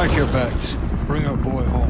Pack your bags. Bring our boy home.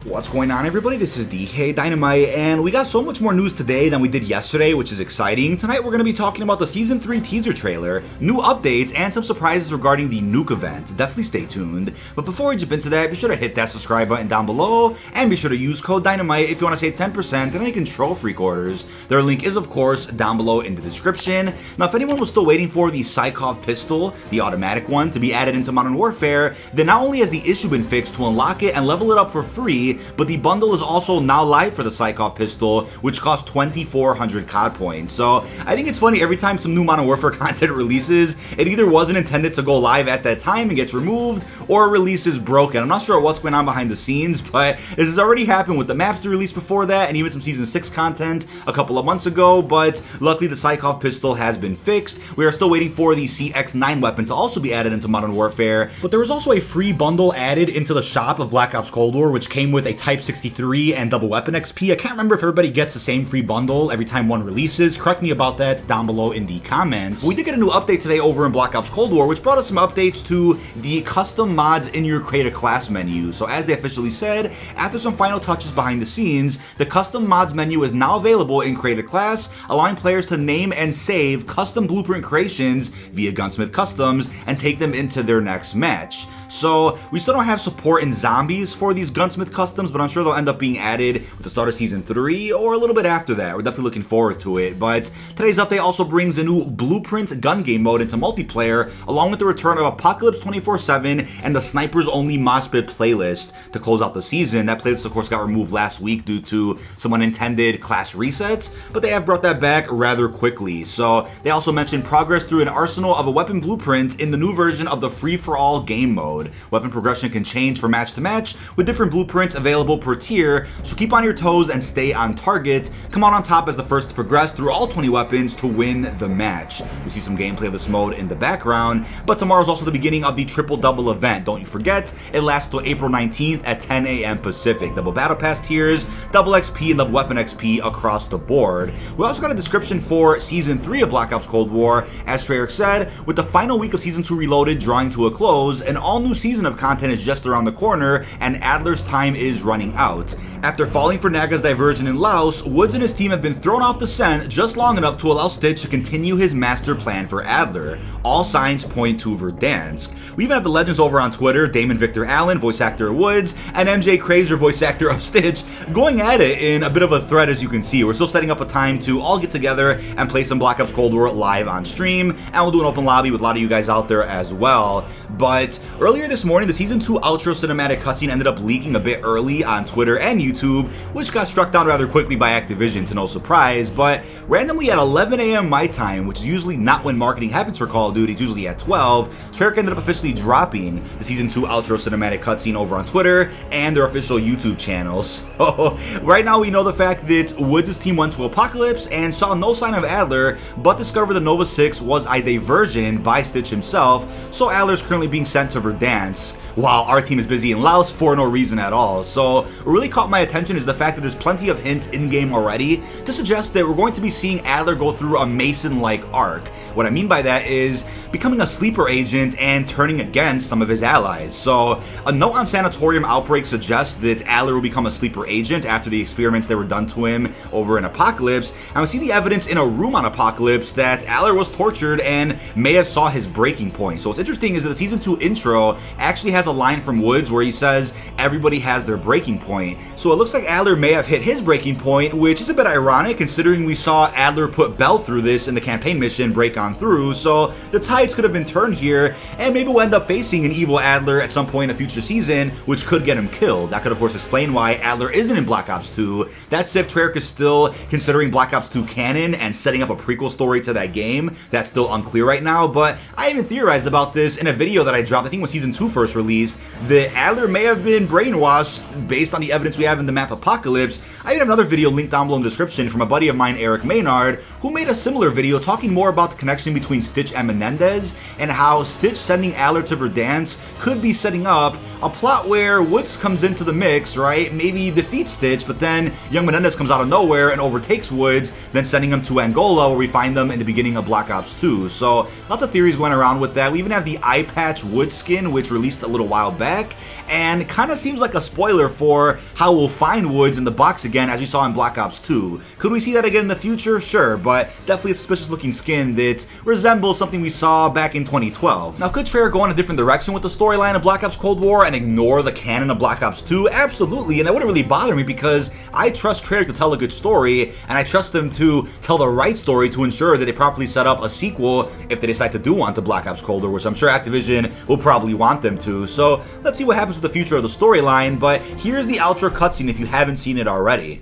What's going on, everybody? This is dkdynamite, and we got so much more news today than we did yesterday, which is exciting. Tonight we're going to be talking about the Season 3 teaser trailer, new updates, and some surprises regarding the Nuke event. Definitely stay tuned. But before we jump into that, be sure to hit that subscribe button down below, and be sure to use code DYNAMITE if you want to save 10% on any Control Freak orders. Their link is, of course, down below in the description. Now, if anyone was still waiting for the Psychov pistol, the automatic one, to be added into Modern Warfare, then not only has the issue been fixed to unlock it and level it up for free, but the bundle is also now live for the Psychov pistol, which costs 2,400 COD points. So I think it's funny, every time some new Modern Warfare content releases, it either wasn't intended to go live at that time and gets removed, or a release is broken. I'm not sure what's going on behind the scenes, but this has already happened with the maps they released before that, and even some Season 6 content a couple of months ago, but luckily the Psychov pistol has been fixed. We are still waiting for the CX-9 weapon to also be added into Modern Warfare, but there was also a free bundle added into the shop of Black Ops Cold War, which came with a Type 63 and double weapon XP. I can't remember if everybody gets the same free bundle every time one releases. Correct me about that down below in the comments. We did get a new update today over in Black Ops Cold War, which brought us some updates to the custom mods in your create a class menu. So as they officially said, after some final touches behind the scenes, the custom mods menu is now available in create a class, allowing players to name and save custom blueprint creations via Gunsmith Customs and take them into their next match. So we still don't have support in zombies for these Gunsmith Customs, but I'm sure they'll end up being added with the start of Season 3 or a little bit after that. We're definitely looking forward to it. But today's update also brings the new Blueprint gun game mode into multiplayer, along with the return of Apocalypse 24/7 and the Snipers Only Moshpit playlist to close out the season. That playlist, of course, got removed last week due to some unintended class resets, but they have brought that back rather quickly. So they also mentioned progress through an arsenal of a weapon blueprint in the new version of the free-for-all game mode. Weapon progression can change from match to match with different blueprints available per tier, so keep on your toes and stay on target. Come out on top as the first to progress through all 20 weapons to win the match. We see some gameplay of this mode in the background, but tomorrow's also the beginning of the triple-double event. Don't you forget, it lasts till April 19th at 10 a.m. Pacific. Double Battle Pass tiers, double XP, and double Weapon XP across the board. We also got a description for Season 3 of Black Ops Cold War. As Treyarch said, with the final week of Season 2 Reloaded drawing to a close, an all-new season of content is just around the corner, and Adler's time is running out. After falling for Naga's diversion in Laos, Woods and his team have been thrown off the scent just long enough to allow Stitch to continue his master plan for Adler. All signs point to Verdansk. We even have the legends over on Twitter, Damon Victor Allen, voice actor of Woods, and MJ Crazer, voice actor of Stitch, going at it in a bit of a thread. As you can see, we're still setting up a time to all get together and play some Black Ops Cold War live on stream, and we'll do an open lobby with a lot of you guys out there as well. But earlier this morning, the Season 2 outro cinematic cutscene ended up leaking a bit early on Twitter and YouTube, which got struck down rather quickly by Activision, to no surprise. But randomly at 11 a.m. my time, which is usually not when marketing happens for Call of Duty, it's usually at 12, Treyarch ended up officially dropping the Season 2 outro cinematic cutscene over on Twitter and their official YouTube channel. So right now we know the fact that Woods' team went to Apocalypse and saw no sign of Adler, but discovered the Nova 6 was a diversion by Stitch himself, so Adler is currently being sent to Verdansk, while our team is busy in Laos for no reason at all. So what really caught my attention is the fact that there's plenty of hints in-game already to suggest that we're going to be seeing Adler go through a Mason-like arc. What I mean by that is becoming a sleeper agent and turning against some of his allies. So a note on Sanatorium Outbreak suggests that Adler will become a sleeper agent after the experiments that were done to him over in Apocalypse, and we see the evidence in a room on Apocalypse that Adler was tortured and may have saw his breaking point. So what's interesting is that the Season 2 intro actually has a line from Woods where he says everybody has their breaking point. So it looks like Adler may have hit his breaking point, which is a bit ironic considering we saw Adler put Bell through this in the campaign mission Break On Through. So the tides could have been turned here, and maybe we'll end up facing an evil Adler at some point in a future season, which could get him killed. That could of course explain why Adler isn't in Black Ops 2. That's if Treyarch is still considering Black Ops 2 canon and setting up a prequel story to that game. That's still unclear right now, but I even theorized about this in a video that I dropped, I think when Season Season 2 first released, that Adler may have been brainwashed based on the evidence we have in the map Apocalypse. I even have another video linked down below in the description from a buddy of mine, Eric Maynard, who made a similar video talking more about the connection between Stitch and Menendez, and how Stitch sending Adler to Verdansk could be setting up a plot where Woods comes into the mix, right? Maybe defeats Stitch, but then young Menendez comes out of nowhere and overtakes Woods, then sending him to Angola, where we find them in the beginning of Black Ops 2. So lots of theories going around with that. We even have the eye patch Woods skin, which released a little while back, and kind of seems like a spoiler for how we'll find Woods in the box again, as we saw in Black Ops 2. Could we see that again in the future? Sure, but definitely a suspicious looking skin that resembles something we saw back in 2012. Now, could Treyarch go in a different direction with the storyline of Black Ops Cold War and ignore the canon of Black Ops 2? Absolutely, and that wouldn't really bother me because I trust Treyarch to tell a good story, and I trust them to tell the right story to ensure that they properly set up a sequel if they decide to do one to Black Ops Cold War, which I'm sure Activision will probably want them to. So let's see what happens with the future of the storyline, but here's the outro cutscene if you haven't seen it already.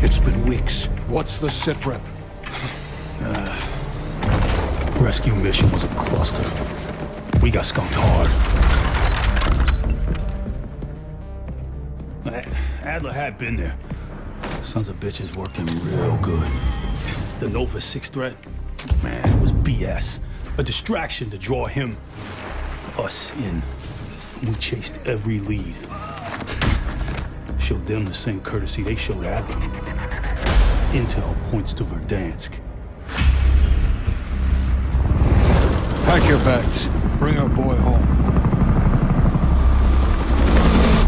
It's been weeks. What's the sit rep? Rescue mission was a cluster. We got skunked hard. Adler had been there. Sons of bitches worked him real good. The Nova 6 threat, man, it was BS. A distraction to draw us in. We chased every lead. Showed them the same courtesy they showed Adler. Intel points to Verdansk. Pack your bags. Bring our boy home.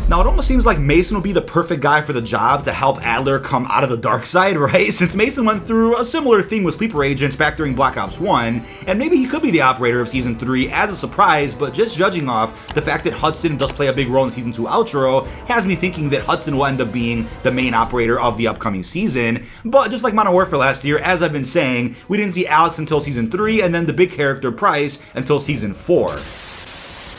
Now, it almost seems like Mason would be the perfect guy for the job to help Adler come out of the dark side, right? Since Mason went through a similar thing with sleeper agents back during Black Ops 1, and maybe he could be the operator of Season 3 as a surprise, but just judging off the fact that Hudson does play a big role in Season 2 outro has me thinking that Hudson will end up being the main operator of the upcoming season. But just like Modern Warfare last year, as I've been saying, we didn't see Alex until Season 3, and then the big character Price until Season 4.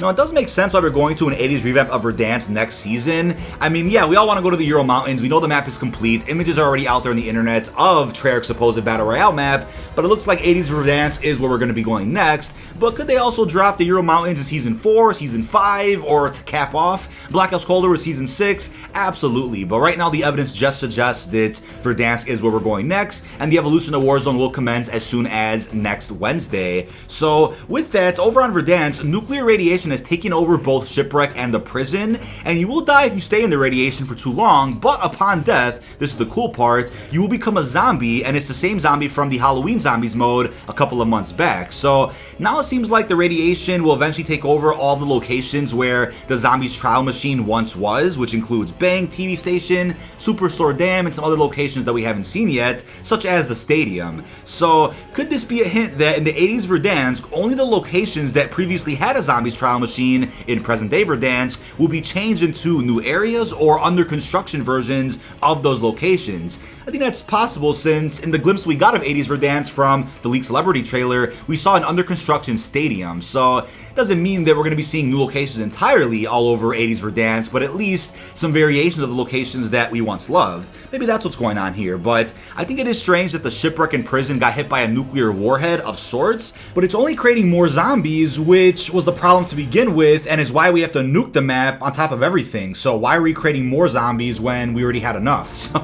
Now, it does make sense why we're going to an 80s revamp of Verdansk next season. I mean, yeah, we all want to go to the Ural Mountains. We know the map is complete. Images are already out there on the internet of Treyarch's supposed Battle Royale map, but it looks like 80s Verdansk is where we're going to be going next. But could they also drop the Ural Mountains in Season 4, Season 5, or to cap off Black Ops Cold War with Season 6? Absolutely. But right now, the evidence just suggests that Verdansk is where we're going next, and the evolution of Warzone will commence as soon as next Wednesday. So, with that, over on Verdansk, nuclear radiation has taken over both Shipwreck and the prison, and you will die if you stay in the radiation for too long, but upon death, this is the cool part, you will become a zombie, and it's the same zombie from the Halloween Zombies mode a couple of months back. So now it seems like the radiation will eventually take over all the locations where the zombies trial machine once was, which includes Bank, TV Station, Superstore Dam, and some other locations that we haven't seen yet, such as the stadium. So could this be a hint that in the 80s Verdansk, only the locations that previously had a zombies trial machine in present-day Verdansk will be changed into new areas or under construction versions of those locations? I think that's possible since in the glimpse we got of 80s Verdansk from the leaked celebrity trailer, we saw an under construction stadium. So it doesn't mean that we're going to be seeing new locations entirely all over 80s Verdansk, but at least some variations of the locations that we once loved. Maybe that's what's going on here, but I think it is strange that the Shipwreck and prison got hit by a nuclear warhead of sorts, but it's only creating more zombies, which was the problem to begin with, and is why we have to nuke the map on top of everything. So why are we creating more zombies when we already had enough? So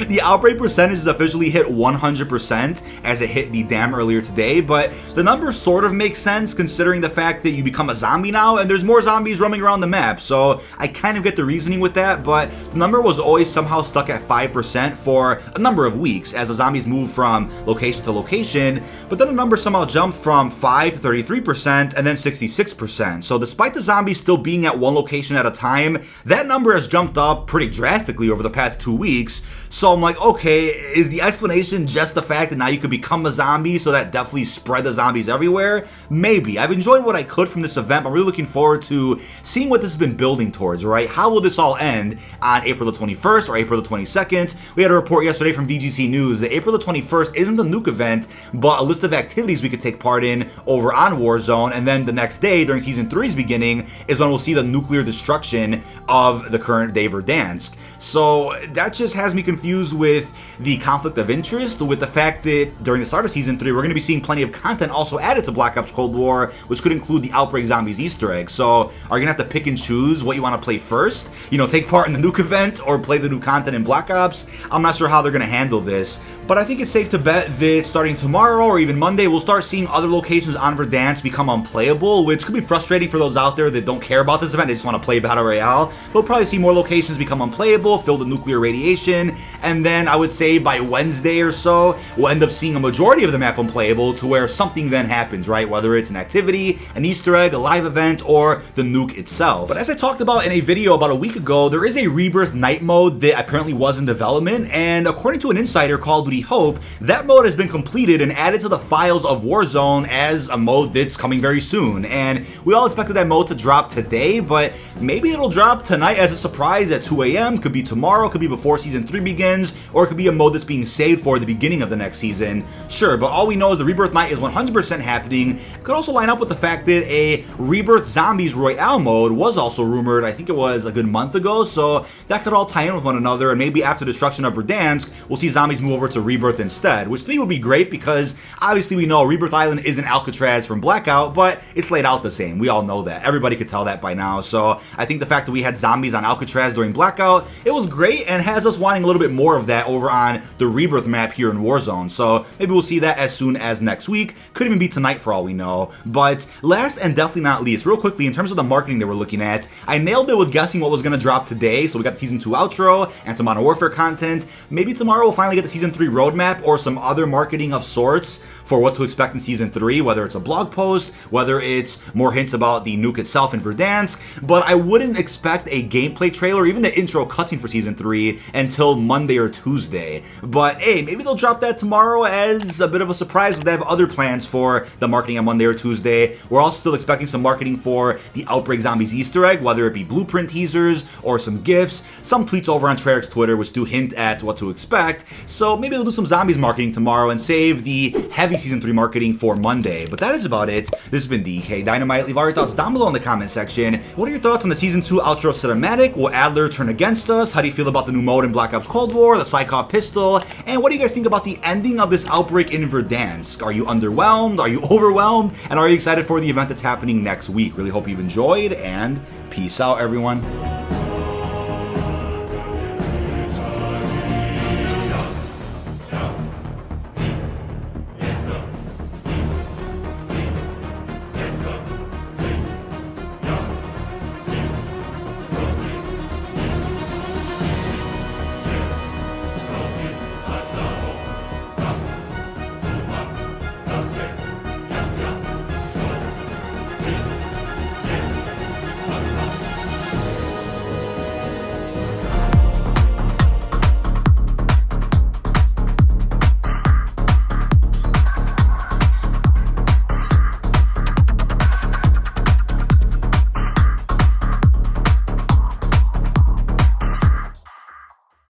the outbreak percentage is officially hit 100% as it hit the dam earlier today, but the number sort of makes sense considering the fact that you become a zombie now and there's more zombies roaming around the map. So I kind of get the reasoning with that, but the number was always somehow stuck at 5% for a number of weeks as the zombies moved from location to location, but then the number somehow jumped from 5 to 33% and then 66%. So despite the zombies still being at one location at a time, that number has jumped up pretty drastically over the past 2 weeks. So I'm like, okay, is the explanation just the fact that now you could become a zombie, so that definitely spread the zombies everywhere? Maybe. I've enjoyed what I could from this event. I'm really looking forward to seeing what this has been building towards, right? How will this all end on April the 21st or April the 22nd? We had a report yesterday from VGC News that April the 21st isn't the nuke event, but a list of activities we could take part in over on Warzone, and then the next day during Season Season 3's beginning is when we'll see the nuclear destruction of the current day Verdansk. So that just has me confused with the conflict of interest, with the fact that during the start of Season 3, we're going to be seeing plenty of content also added to Black Ops Cold War, which could include the Outbreak Zombies Easter egg. So are you going to have to pick and choose what you want to play first? You know, take part in the Nuke event or play the new content in Black Ops? I'm not sure how they're going to handle this, but I think it's safe to bet that starting tomorrow or even Monday, we'll start seeing other locations on Verdansk become unplayable, which could be frustrating for those out there that don't care about this event. They just want to play Battle Royale. We'll probably see more locations become unplayable, filled with nuclear radiation, and then I would say by Wednesday or so, we'll end up seeing a majority of the map unplayable to where something then happens, right? Whether it's an activity, an Easter egg, a live event, or the nuke itself. But as I talked about in a video about a week ago, there is a Rebirth night mode that apparently was in development, and according to an insider, Call of Duty Hope, that mode has been completed and added to the files of Warzone as a mode that's coming very soon. And we all expected that mode to drop today, but maybe it'll drop tonight as a surprise at 2 a.m. Could be tomorrow, could be before Season 3 begins, or it could be a mode that's being saved for the beginning of the next season. Sure, but all we know is the Rebirth night is 100% happening. Could also line up with the fact that a Rebirth Zombies Royale mode was also rumored, I think it was a good month ago, so that could all tie in with one another, and maybe after destruction of Verdansk, we'll see zombies move over to Rebirth instead, which to me would be great because obviously we know Rebirth Island isn't Alcatraz from Blackout, but it's laid out the same. We all know that. Everybody could tell that by now, so I think the fact that we had zombies on Alcatraz during Blackout, it was great and has us wanting a little bit more of that over on the Rebirth map here in Warzone, so maybe we'll see that as soon as next week. Could even be tonight for all we know. But last and definitely not least, real quickly, in terms of the marketing that we're looking at, I nailed it with guessing what was going to drop today, so we got the Season 2 outro and some Modern Warfare content. Maybe tomorrow we'll finally get the Season 3 roadmap or some other marketing of sorts for what to expect in Season 3, whether it's a blog post, whether it's more hints about the nuke itself in Verdansk, but I wouldn't expect a gameplay trailer, even the intro cutscene for Season 3, until Monday or Tuesday. But hey, maybe they'll drop that tomorrow as a bit of a surprise. They have other plans for the marketing on Monday or Tuesday. We're also still expecting some marketing for the Outbreak Zombies Easter egg, whether it be blueprint teasers or some GIFs, some tweets over on Treyarch's Twitter which do hint at what to expect, so maybe they'll do some zombies marketing tomorrow and save the heavy Season 3 marketing for Monday. But that is about it. This has been dkdynamite. Leave all your thoughts down below in the comment section. What are your thoughts on the Season 2 outro cinematic? Will Adler turn against us? How do you feel about the new mode in Black Ops Cold War, the Psychov pistol? And what do you guys think about the ending of this outbreak in Verdansk? Are you underwhelmed? Are you overwhelmed? And are you excited for the event that's happening next week? Really hope you've enjoyed, and peace out, everyone.